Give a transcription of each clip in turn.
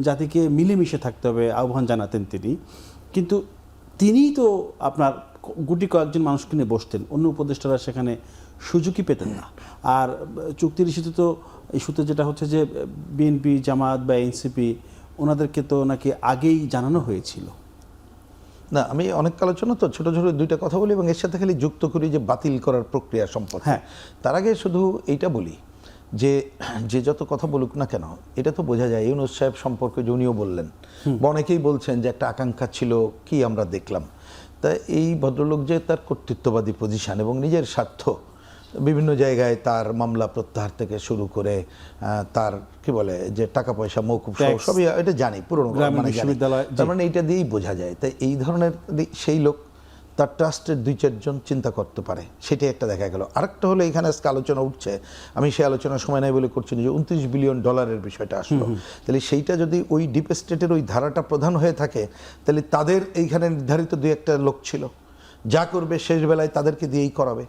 জাতিকে মিলেমিশে থাকতে হবে আহ্বান জানাতেন তিনি। কিন্তু তিনিই তো আপনার গুটি কয়েকজন মানুষকে নিয়ে বসতেন, অন্য উপদেষ্টারা সেখানে সুযোগই পেতেন না। আর চুক্তির ইস্যুতে তো ইস্যুতে যেটা হচ্ছে যে বিএনপি, জামাত বা এনসিপি ওনাদেরকে তো নাকি আগেই জানানো হয়েছিল। না, আমি অনেক আলোচনা তো ছোট ছোট দুইটা কথা বলি এবং এর সাথে খালি যুক্ত করি যে বাতিল করার প্রক্রিয়া সম্পর্কে। হ্যাঁ, তার আগে শুধু এইটা বলি যে যে যত কথা বলুক না কেন, এটা তো বোঝা যায় ইউনূস সাহেব সম্পর্কে যে উনিও বললেন বা অনেকেই বলছেন যে একটা আকাঙ্ক্ষা ছিল, কি আমরা দেখলাম। তা এই ভদ্রলোক যে তার কর্তৃত্ববাদী পজিশন এবং নিজের স্বার্থ, বিভিন্ন জায়গায় তার মামলা প্রত্যাহার থেকে শুরু করে তার কি বলে যে টাকা পয়সা মৌকুফ সবই এটা জানি, পুরনো বিশ্ববিদ্যালয়, তার মানে এইটা দিয়েই বোঝা যায়। তাই এই ধরনের সেই লোক তার ট্রাস্টের 2-4 জন চিন্তা করতে পারে, সেটাই একটা দেখা গেল। আরেকটা হলো এখানে আজকে আলোচনা উঠছে, আমি সেই আলোচনার সময় নাই বলে করছি যে $29 বিলিয়ন বিষয়টা আসলো। তাহলে সেইটা যদি ওই ডিপ স্টেটের ওই ধারাটা প্রধান হয়ে থাকে, তাহলে তাদের এইখানে নির্ধারিত 2-1টা লোক ছিল, যা করবে শেষ বেলায় তাদেরকে দিয়েই করাবে।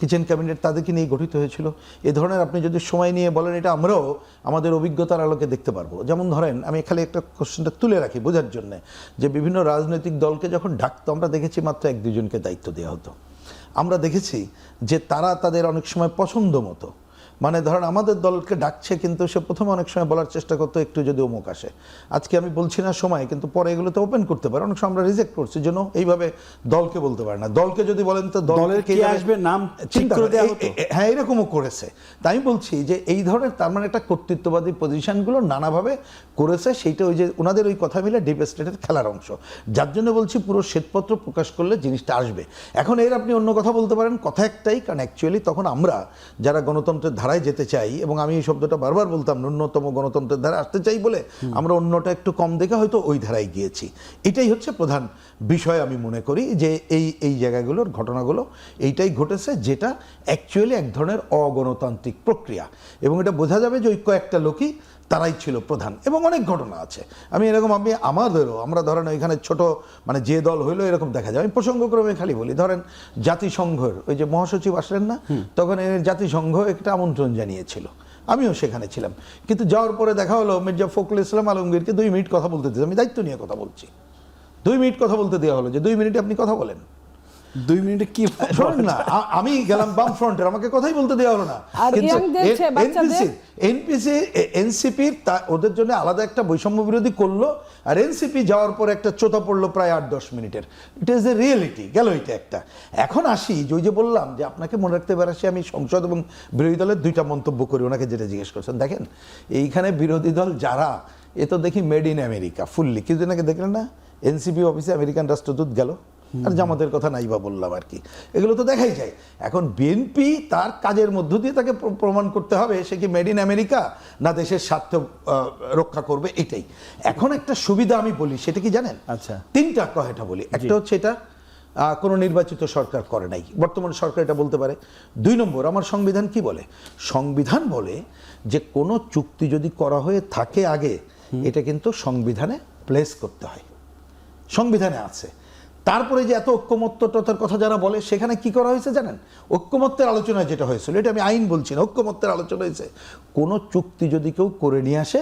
কিচেন ক্যাবিনেট তাদেরকে নিয়ে গঠিত হয়েছিল। এ ধরনের আপনি যদি সময় নিয়ে বলেন, এটা আমরাও আমাদের অভিজ্ঞতার আলোকে দেখতে পারবো। যেমন ধরেন, আমি খালি একটা কোশ্চেনটা তুলে রাখি বোঝার জন্য, যে বিভিন্ন রাজনৈতিক দলকে যখন ডাকতো আমরা দেখেছি মাত্র 1-2 জনকে দায়িত্ব দেওয়া হতো। আমরা দেখেছি যে তারা তাদের অনেক সময় পছন্দ মতো, মানে ধরেন আমাদের দলকে ডাকছে কিন্তু সে প্রথমে অনেক সময় বলার চেষ্টা করতো একটু যদি অমুক আসে, আজকে আমি বলছি না সময়, কিন্তু পরে এগুলোতে ওপেন করতে পারে। অনেক সময় আমরা রিজেক্ট করছি জন্য এইভাবে দলকে বলতে পারে না। দলকে যদি বলেন তো দলের কে আসবে নাম চিন্তা করে দেওয়া হতো। হ্যাঁ, এরকমও করেছে। তাই আমি বলছি যে এই ধরনের তার মানে একটা কর্তৃত্ববাদী পজিশনগুলো নানাভাবে করেছে, সেইটা ওই যে ওনাদের ওই কথা মিলে ডিপ স্টেটের খেলার অংশ। যার জন্য বলছি পুরো শ্বেতপত্র প্রকাশ করলে জিনিসটা আসবে। এখন এর আপনি অন্য কথা বলতে পারেন, কথা একটাই, কারণ অ্যাকচুয়ালি তখন আমরা যারা গণতন্ত্রের ধারায় যেতে চাই, এবং আমি এই শব্দটা বারবার বলতাম, ন্যূনতম গণতন্ত্রের ধারায় আসতে চাই বলে আমরা অন্যটা একটু কম দেখে হয়তো ওই ধারায় গিয়েছি। এটাই হচ্ছে প্রধান বিষয়। আমি মনে করি যে এই জায়গাগুলোর ঘটনাগুলো এইটাই ঘটেছে, যেটা অ্যাকচুয়ালি এক ধরনের অগণতান্ত্রিক প্রক্রিয়া, এবং এটা বোঝা যাবে যে ওই কয়েকটা লোকই তারাই ছিল প্রধান। এবং অনেক ঘটনা আছে, আমি এরকম আমাদেরও আমরা ধরেন ওইখানে ছোট মানে যে দল হইলো এরকম দেখা যায়। আমি প্রসঙ্গক্রমে খালি বলি, ধরেন জাতিসংঘের ওই যে মহাসচিব আসলেন না, তখন জাতিসংঘ একটা আমন্ত্রণ জানিয়েছিল, আমিও সেখানে ছিলাম, কিন্তু যাওয়ার পরে দেখা হলো মির্জা ফখরুল ইসলাম আলমগীরকে 2 মিনিট কথা বলতে দিতে, আমি দায়িত্ব নিয়ে কথা বলছি, 2 মিনিট কথা বলতে দেওয়া হলো, যে 2 মিনিটে আপনি কথা বলেন। 2 মিনিটে কি শোনেন না, আমি গেলাম বাম ফ্রন্টের, আমাকে কথাই বলতে দেওয়া হলো না। কিন্তু এনসিপির ওদের জন্য আলাদা একটা বৈষম্য বিরোধী করলো, আর এনসিপি যাওয়ার পর একটা চোতা পড়লো প্রায় 8-10 মিনিটের। ইট ইজ এ রিয়েলিটি গেল এটা একটা। এখন আসি যে ওই যে বললাম যে আপনাকে মনে রাখতে পারে, আমি সংসদ এবং বিরোধী দলের 2টা মন্তব্য করি, ওনাকে যেটা জিজ্ঞেস করছেন। দেখেন এইখানে বিরোধী দল যারা, এ তো দেখি মেড ইন আমেরিকা ফুললি। কিছুদিন আগে দেখলেন না এনসিপি অফিসে আমেরিকান রাষ্ট্রদূত গেল, আর জামাতের কথা নাই বা বললাম আর কি, এগুলো তো দেখাই যায়। এখন বিএনপি তার কাজের মধ্য দিয়ে তাকে প্রমাণ করতে হবে সে কি মেড ইন আমেরিকা না দেশের স্বার্থ রক্ষা করবে, এটাই। এখন একটা সুবিধা আমি বলি, সেটা কি জানেন? আচ্ছা, 3টা কথা বলি। একটা হচ্ছে এটা কোনো নির্বাচিত সরকার করে নাই, বর্তমান সরকার এটা বলতে পারে। 2 নম্বর, আমার সংবিধান কি বলে? সংবিধান বলে যে কোনো চুক্তি যদি করা হয়ে থাকে আগে, এটা কিন্তু সংবিধানে প্লেস করতে হয়, সংবিধানে আছে। তারপরে যে এত ঐক্যমত্যটার কথা যারা বলে, সেখানে কি করা হয়েছে জানেন? ঐক্যমত্যের আলোচনায় যেটা হয়েছিল, এটা আমি আইন বলছি না, ঐক্যমত্যের আলোচনা হয়েছে, কোনো চুক্তি যদি কেউ করে নিয়ে আসে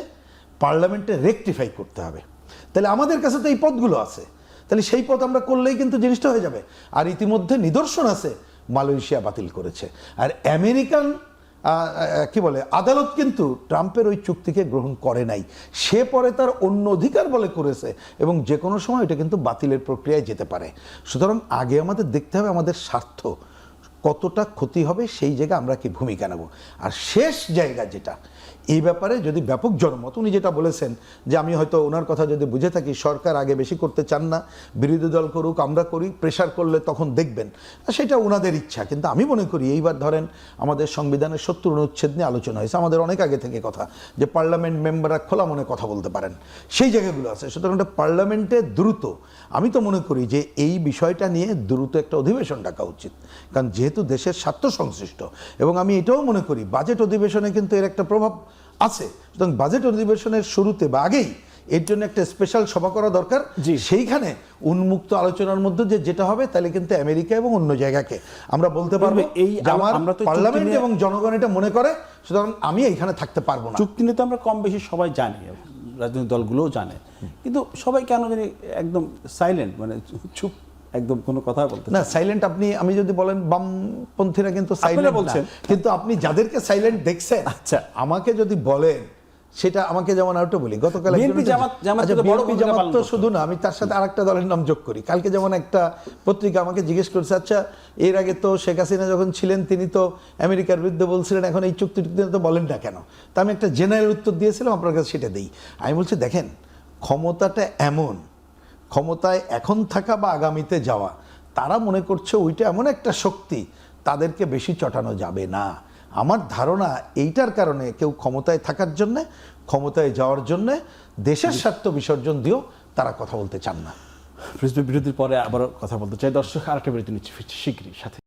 পার্লামেন্টে রেকটিফাই করতে হবে। তাহলে আমাদের কাছে তো এই পথগুলো আছে, তাহলে সেই পথ আমরা করলেই কিন্তু জিনিসটা হয়ে যাবে। আর ইতিমধ্যে নিদর্শন আছে, মালয়েশিয়া বাতিল করেছে, আর আমেরিকান কি বলে আদালত কিন্তু ট্রাম্পের ওই চুক্তিকে গ্রহণ করে নাই, সে পরে তার অন্য অধিকার বলে করেছে, এবং যে কোনো সময় এটা কিন্তু বাতিলের প্রক্রিয়ায় যেতে পারে। সুতরাং আগে আমাদের দেখতে হবে আমাদের স্বার্থ কতটা ক্ষতি হবে, সেই জায়গায় আমরা কি ভূমিকা নেব। আর শেষ জায়গা যেটা, এই ব্যাপারে যদি ব্যাপক জনমত, উনি যেটা বলেছেন যে আমি হয়তো ওনার কথা যদি বুঝে থাকি, সরকার আগে বেশি করতে চান না, বিরোধী দল করুক, আমরা করি, প্রেশার করলে তখন দেখবেন, সেটা ওনাদের ইচ্ছা। কিন্তু আমি মনে করি এইবার ধরেন আমাদের সংবিধানের 70 অনুচ্ছেদ নিয়ে আলোচনা হয়েছে, আমাদের অনেক আগে থেকে কথা, যে পার্লামেন্ট মেম্বাররা খোলা মনে কথা বলতে পারেন, সেই জায়গাগুলো আছে। সুতরাং পার্লামেন্টে দ্রুত, আমি তো মনে করি যে এই বিষয়টা নিয়ে দ্রুত একটা অধিবেশন ডাকা উচিত, কারণ যেহেতু দেশের স্বার্থ সংশ্লিষ্ট। এবং আমি এটাও মনে করি বাজেট অধিবেশনে কিন্তু এর একটা প্রভাব আছে, সুতরাং বাজেট অধিবেশনের শুরুতে বা আগেই এর জন্য একটা স্পেশাল সভা করা দরকার। সেইখানে উন্মুক্ত আলোচনার মধ্যে যেটা হবে, তাহলে কিন্তু আমেরিকা এবং অন্য জায়গাকে আমরা বলতে পারবো এই আমার পার্লামেন্ট এবং জনগণ এটা মনে করে, সুতরাং আমি এইখানে থাকতে পারবো না। চুক্তি নিয়ে তো আমরা কম বেশি সবাই জানি, রাজনৈতিক দলগুলোও জানে, কিন্তু সবাই কেন জানি একদম সাইলেন্ট, মানে চুপ, একদম কোনো কথা বলতে না সাইলেন্ট। আমি যদি বলেন বামপন্থীরা কিন্তু সাইলেন্ট বলছেন, কিন্তু আপনি যাদেরকে সাইলেন্ট দেখছেন, আচ্ছা আমাকে যদি বলেন, সেটা আমাকে যেমন আরেকটা বলি, গতকাল বিএনপি জামাত তো শুধু না, আমি তার সাথে আরেকটা দলের নাম যোগ করি। কালকে যেমন একটা পত্রিকা আমাকে জিজ্ঞেস করছে, আচ্ছা এর আগে তো শেখ হাসিনা যখন ছিলেন তিনি তো আমেরিকার বিরুদ্ধে বলছিলেন, এখন এই চুক্তি তো বলেন না কেন? তা আমি একটা জেনারেল উত্তর দিয়েছিলাম, আপনার কাছে সেটা দিই। আমি বলছি দেখেন, ক্ষমতাটা এমন, ক্ষমতায় এখন থাকা বা আগামীতে যাওয়া, তারা মনে করছে ওইটা এমন একটা শক্তি, তাদেরকে বেশি চটানো যাবে না। আমার ধারণা এইটার কারণে কেউ ক্ষমতায় থাকার জন্যে, ক্ষমতায় যাওয়ার জন্যে দেশের স্বার্থ বিসর্জন দিয়েও তারা কথা বলতে চান না। বিরতির পরে আবারও কথা বলতে চাই। দর্শক, আরেকটা বিরতি নিচ্ছি, ফিরছি শীঘ্রই সাথে।